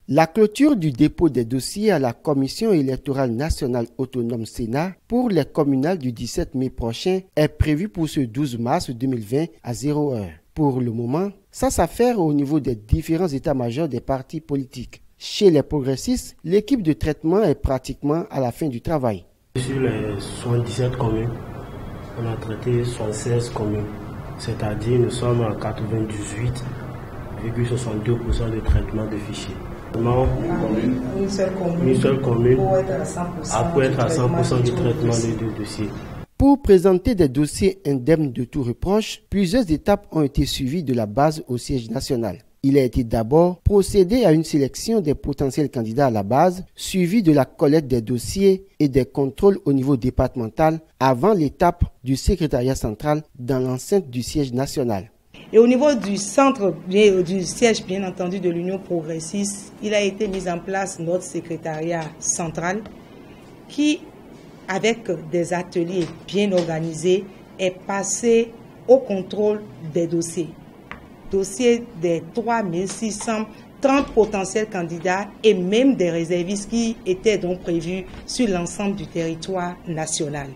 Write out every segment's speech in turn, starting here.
La clôture du dépôt des dossiers à la Commission électorale nationale autonome Sénat pour les communales du 17 mai prochain est prévue pour ce 12 mars 2020 à 0 heure. Pour le moment, ça s'affaire au niveau des différents états-majors des partis politiques. Chez les progressistes, l'équipe de traitement est pratiquement à la fin du travail. Sur les 77 communes, on a traité 76 communes, c'est-à-dire nous sommes à 98,62% de traitement de fichiers. Une seule commune pour être à 100% du traitement des dossiers. Pour présenter des dossiers indemnes de tout reproche, plusieurs étapes ont été suivies de la base au siège national. Il a été d'abord procédé à une sélection des potentiels candidats à la base, suivi de la collecte des dossiers et des contrôles au niveau départemental avant l'étape du secrétariat central dans l'enceinte du siège national. Et au niveau du centre, du siège bien entendu de l'Union progressiste, il a été mis en place notre secrétariat central qui, avec des ateliers bien organisés, est passé au contrôle des dossiers. Dossiers des 3630 potentiels candidats et même des réservistes qui étaient donc prévus sur l'ensemble du territoire national.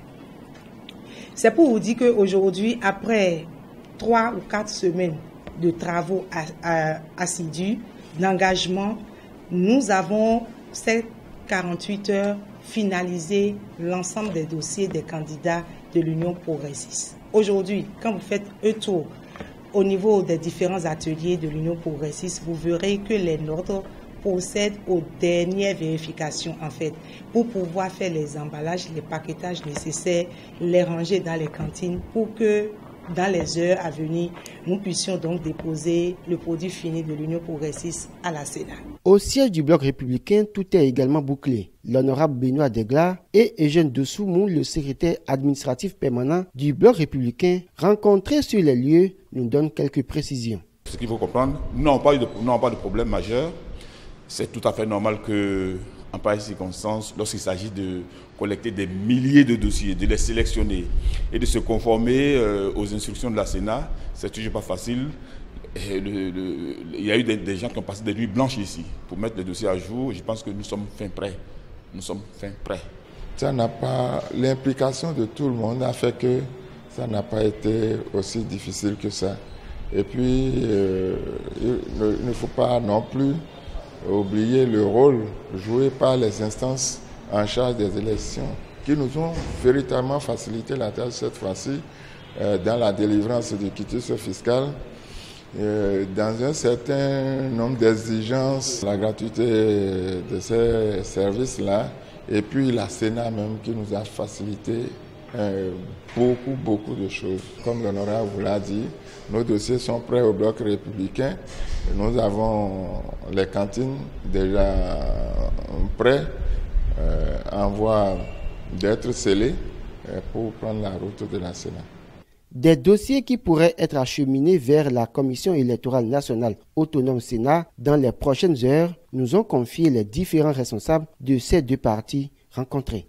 C'est pour vous dire qu'aujourd'hui, après 3 ou 4 semaines de travaux assidus, d'engagement, nous avons ces 48 heures finalisé l'ensemble des dossiers des candidats de l'Union progressiste. Aujourd'hui, quand vous faites un tour au niveau des différents ateliers de l'Union progressiste, vous verrez que les nôtres procèdent aux dernières vérifications en fait, pour pouvoir faire les emballages, les paquetages nécessaires, les ranger dans les cantines pour que dans les heures à venir, nous puissions donc déposer le produit fini de l'Union progressiste à la Sénat. Au siège du Bloc républicain, tout est également bouclé. L'honorable Benoît Degla et Eugène Dessoumou, le secrétaire administratif permanent du Bloc républicain, rencontrés sur les lieux, nous donnent quelques précisions. Ce qu'il faut comprendre, nous n'avons pas de problème majeur. C'est tout à fait normal que, en pareille circonstance, lorsqu'il s'agit de collecter des milliers de dossiers, de les sélectionner et de se conformer aux instructions de la Sénat, c'est toujours pas facile. Il y a eu des gens qui ont passé des nuits blanches ici pour mettre les dossiers à jour. Je pense que nous sommes fin prêts. Nous sommes fin prêts. Ça n'a pas, l'implication de tout le monde a fait que ça n'a pas été aussi difficile que ça. Et puis, il ne faut pas non plus oublier le rôle joué par les instances en charge des élections qui nous ont véritablement facilité la tâche cette fois-ci dans la délivrance du quitus fiscal, dans un certain nombre d'exigences, la gratuité de ces services-là, et puis la Sénat même qui nous a facilité beaucoup de choses. Comme l'honorable vous l'a dit, nos dossiers sont prêts au Bloc républicain. Nous avons les cantines déjà prêtes, en voie d'être scellées pour prendre la route de la Sénat. Des dossiers qui pourraient être acheminés vers la Commission électorale nationale autonome Sénat dans les prochaines heures, nous ont confié les différents responsables de ces deux partis rencontrés.